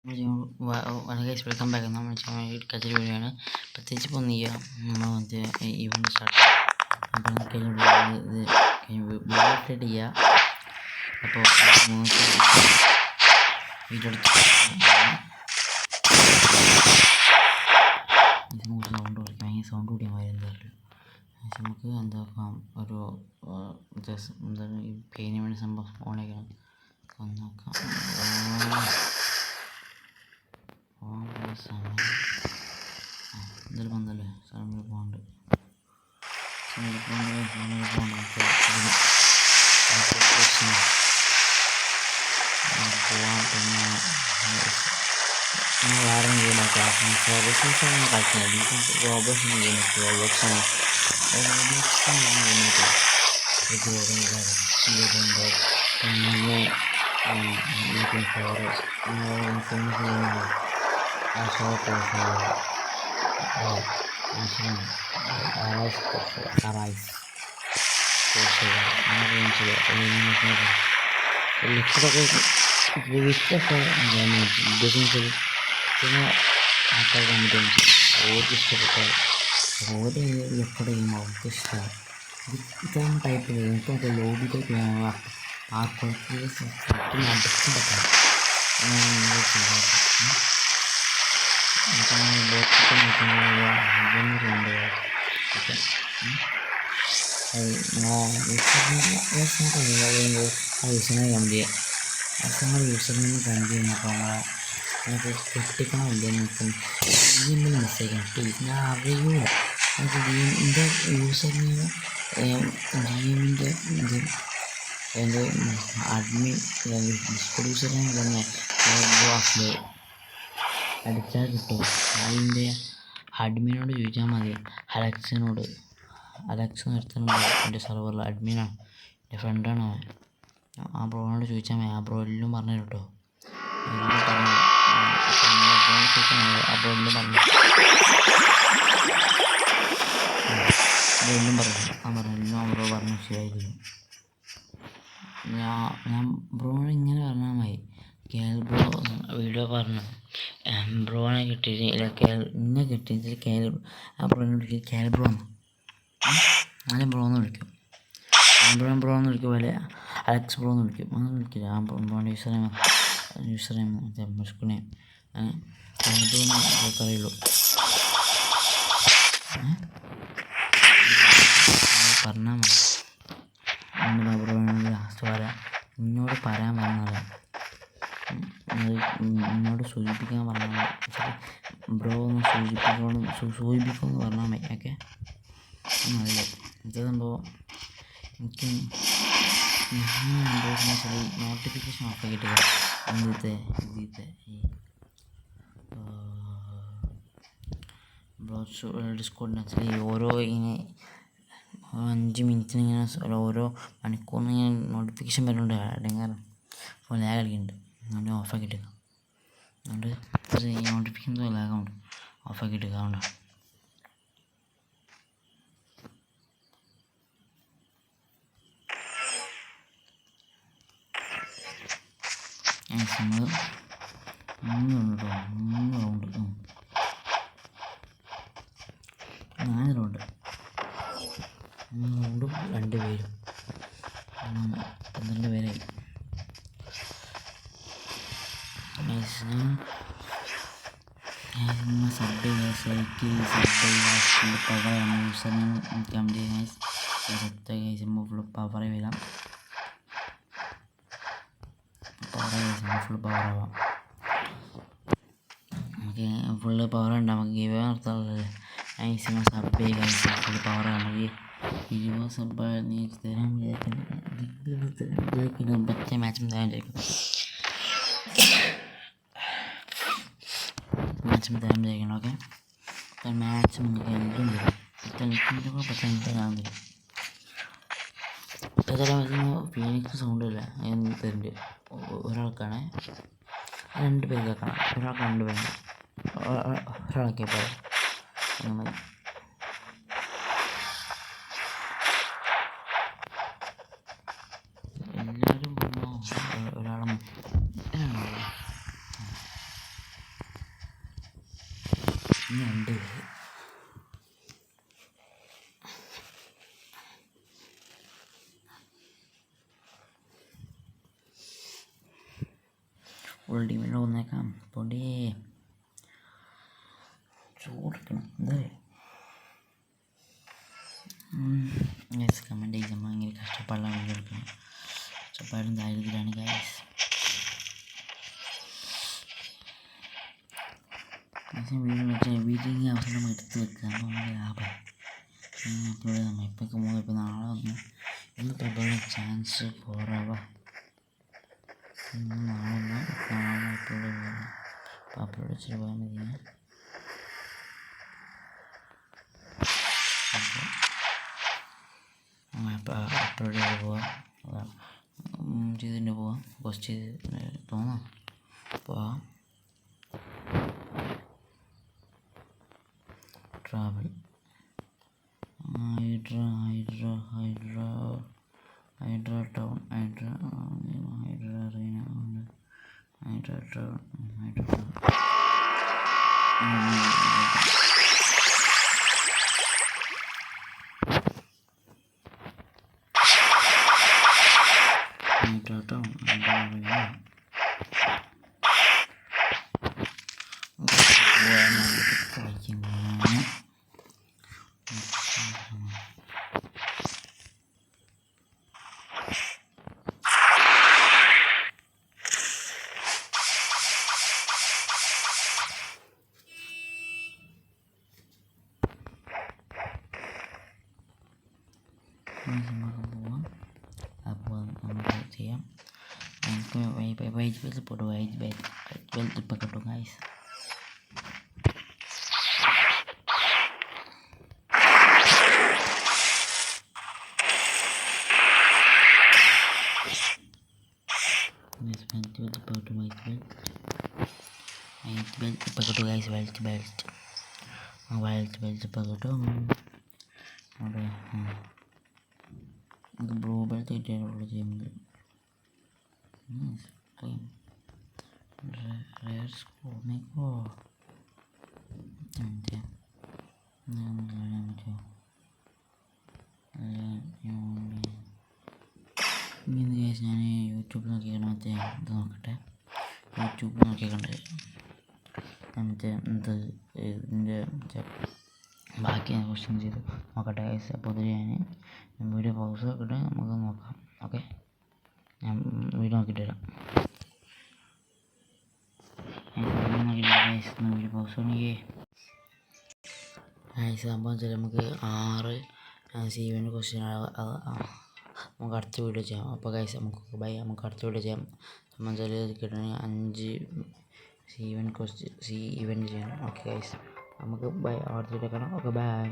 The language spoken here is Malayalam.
Guys welcome back. നമ്മൾ കച്ചറി വീഡിയോയാണ്. പ്രത്യേകിച്ച് ഇപ്പോൾ ഒന്നും ചെയ്യുക, നമ്മൾ മറ്റേ ഇവൻ്റ് സ്റ്റാർട്ട് അപ്പോൾ ഇത് ചെയ്യുക. അപ്പോൾ വീഡിയോ സൗണ്ട് കൊടുക്കാം. ഭയങ്കര സൗണ്ട് കൂടിയാൽ മതി. എന്തായാലും നമുക്ക് എന്താക്കാം, ഒരു എന്താണ് ഈ പെയിന് വേണ്ടി സംഭവം ഓണാക്കണം. നോക്കാം എന്തായാലും വന്നല്ലേ സമയം പോകണ്ട് പോവാൻ. പിന്നെ വേറെ ഗെയിം കളിക്കുന്നത് റോബോട്ട്സിൻ്റെ ഗെയിം റോബോട്ട്സാണ് ആൾക്കാർ കണ്ടിട്ട് ഓർക്ക് ഇഷ്ടപ്പെട്ട ഓരോ എപ്പോഴും ഗെയിം അവർക്ക് ഇഷ്ടമാണ്. ഇതാണ് ടൈപ്പ് ഗെയിം. ഇപ്പോൾ ലോബി ടൈപ്പ് ആർക്കും അടുക്കും പറ്റാം. ബോട്ടൊക്കെ നോക്കുമ്പോൾ യൂസറിനെ കണ്ടു കഴിഞ്ഞപ്പോൾ നമുക്ക് കെട്ടിക്കണം ഇല്ലെന്ന് നോക്കും. ഗെയിമിൽ മിസ്റ്റേക്കാണ് പ്ലീസ്. ഞാൻ അറിയൂല ഗെയിമിൻ്റെ യൂസറിനെ ഗെയിമിൻ്റെ ഇത് എൻ്റെ അഡ്മിൻ ഡിസ്കോഡ് യൂസറിനെ തന്നെ അടിച്ചാൽ കിട്ടും. അതിൻ്റെ അഡ്മിനോട് ചോദിച്ചാൽ മതി. അലക്സ് നിർത്തുന്നുണ്ട് എൻ്റെ സെർവറിൽ. അഡ്മിനാണ്, എൻ്റെ ഫ്രണ്ടാണ് അവൻ. ആ ബ്രോനോട് ചോദിച്ചാൽ മതി. ആ ബ്രോ എല്ലാം പറഞ്ഞു കേട്ടോ. എല്ലാം പറഞ്ഞു. അപ്പോൾ എല്ലാം പറഞ്ഞു എല്ലാം ബ്രോ പറഞ്ഞു ശരിയായിരിക്കും. ഞാൻ ബ്രോനോട് ഇങ്ങനെ പറഞ്ഞാൽ മതി. ബ്രോ വീഡിയോ പറഞ്ഞു ബ്രോനെ കിട്ടിയില്ല, ഇന്നെ കിട്ടിയിട്ട് ആ ബ്രോനോട് വിളിക്കും ബ്രോ അങ്ങനെ ബ്രോന്ന് വിളിക്കും. ബ്രോന്ന് വിളിക്കും പോലെ അലക്സ് ബ്രോന്ന് വിളിക്കും. അങ്ങനെ വിളിക്കില്ല. ആ ബ്രോൻ്റെ യൂസറേം മുഷ്കുനെയും പറയുള്ളൂ. പറഞ്ഞാൽ മതി. ബ്രോനോട് ലാസ്റ്റ് പറയാം. എന്നോട് പറയാൻ പറഞ്ഞാൽ എന്നോട് സൂചിപ്പിക്കാൻ പറഞ്ഞാൽ മതി. ബ്രോ ഒന്ന് സൂചിപ്പിക്കുമെന്ന് പറഞ്ഞാൽ മതി. ഓക്കെ അതല്ലേ ഇത് സംഭവം. എനിക്ക് നോട്ടിഫിക്കേഷൻ ഓഫ് ആക്കിയിട്ട് ഇതിത്തെ ഡിസ്കോഡിന് ആക്ച്വലി ഓരോ ഇങ്ങനെ 5 മിനിറ്റിന് ഇങ്ങനെ ഓരോ മണിക്കൂറിന് ഇങ്ങനെ നോട്ടിഫിക്കേഷൻ വരുന്നുണ്ട്. അല്ലെങ്കിൽ ഫോൺ ലാഗ് അടിക്കുന്നുണ്ട്. അതുകൊണ്ട് ഓഫാക്കിയിട്ട് അതുകൊണ്ട് നോട്ടിഫിക്കേഷൻ ലാഗുണ്ട്. ഓഫാക്കിയിട്ട് അതുകൊണ്ടാണ്. നമ്മൾ 3 റൗണ്ട് 4 റൗണ്ടും 2 പേരും 12 പേരായി. സബ് പവറാണ് യൂസറിന് ഫുള്ള് പവർ വരാം. ഫുള്ള് പവറാവാം. നമുക്ക് ഫുള്ള് പവർ ഉണ്ട്. നമുക്ക് ഗെയിം നിർത്താറുള്ളത് മാക്സിമം സബ് ചെയ്യുക. ഫുള്ള് പവറാണ്. നമുക്ക് 20 സബ് തരാൻ വിചാരിക്കുന്നു. പറ്റിയ മാച്ചും തരാൻ വിചാരിക്കും. ഓക്കെ മാച്ച് നമുക്ക് എല്ലാം തരും. 10 കാണാൻ തരും. ഫീനിക്സ് സൗണ്ട് ഇല്ല തരുന്നുണ്ട്. ഒരാൾക്കാണ് 2 പേര് കേൾക്കണം. ഒരാൾക്ക് 2 പേര് ഒരാളൊക്കെ പറയാം. എല്ലാവരും ഒരാളും ഇനി 2 പേര്. ഫുൾ ടീമിൽ വന്നേക്കാം. പൊടി ചൂടെടുക്കണം എന്താ ഗൈസ്. കമൻറ്റ് ചെയ്ത് നമ്മൾ ഭയങ്കര കഷ്ടപ്പാടിലാണ് വീഡിയോ എടുക്കുന്നത്. കഷ്ടപ്പാടും ദാരിദ്ര്യമാണ് ഗൈസ്. വീഡിയോ വെച്ചാൽ വീട്ടിൽ അവസരം എടുത്ത് വെക്കുക. അപ്പോൾ നമുക്ക് ലാഭം അപ്ലോഡ് നമ്മൾ ഇപ്പോഴൊക്കെ പോകുമ്പോൾ ഇപ്പോൾ നാളെ വന്നു ഇന്നിപ്പോൾ അപ്ലോഡ് ചാൻസ് കുറവാണ്. നാളെ അപ്ലോഡ് ചെയ്യാം. അപ്പോൾ അപ്ലോഡ് വെച്ചിട്ട് പോയാൽ മതി. അപ്പോൾ അപ്ലോഡ് ചെയ്ത് പോവാം, ചെയ്തിട്ട് പോവാം, പോസ്റ്റ് ചെയ്ത് തോന്നാം പോവാം. Travel Hydra town, Hydra arena, Hydra town, Hydra town. പോവാം. അപ്പോൾ നമുക്ക് ചെയ്യാം. നമുക്ക് വൈറ്റ് ബെൽറ്റ് പോട്ടു. വൈറ്റ് ബെൽറ്റ് ഇപ്പം കിട്ടും ഗൈസ്. വൈറ്റ് ബെൽറ്റ് ഇപ്പം കിട്ടും. വൈറ്റ് ബെൽറ്റ് ഇപ്പം കിട്ടും ഗൈസ്. വൈറ്റ് ബെൽറ്റ് ഇപ്പം കിട്ടും. അവിടെ നമുക്ക് ബ്ലൂ ബെൽറ്റ് കിട്ടിയാലുള്ള ചെയ്യുന്നത്. റെയർ സ്കൂളിലേക്കോ പറ്റുമോ? ഇനി കേസ് ഞാൻ യൂട്യൂബിൽ നോക്കിയാണ് മറ്റേ ഇത് നോക്കട്ടെ. യൂട്യൂബിൽ നോക്കിയാൽ മറ്റേ ഇത് ഇതിൻ്റെ ബാക്കി ഞാൻ ക്വസ്റ്റ്യൻ ചെയ്ത് നോക്കട്ടെ ഗൈസ്. അപ്പോൾ ഇതിൽ ഞാൻ വീഡിയോ പൗസ് നോക്കിയിട്ട് നമുക്ക് നോക്കാം. ഓക്കെ, ഞാൻ വീഡിയോ നോക്കിയിട്ട് വരാം. വീഡിയോ പൗസ് ആണെങ്കിൽ ഗൈസ് സംഭവം വെച്ചാൽ നമുക്ക് 6 സീവൻ്റെ ക്വസ്റ്റ്യൻ നമുക്ക് അടുത്ത വീഡിയോ ചെയ്യാം. അപ്പോൾ ഗൈസ് നമുക്ക് അടുത്ത വീഡിയോ ചെയ്യാം. സംഭവം വെച്ചാൽ കിട്ടണമെങ്കിൽ 5 സീവൻ ക്വസ്റ്റ്യൻ ഇവൻറ്റ് ചെയ്യണം. ഓക്കെ ഗൈസ്, നമുക്ക് അടുത്ത വീഡിയോ കാണാം. Okay bye.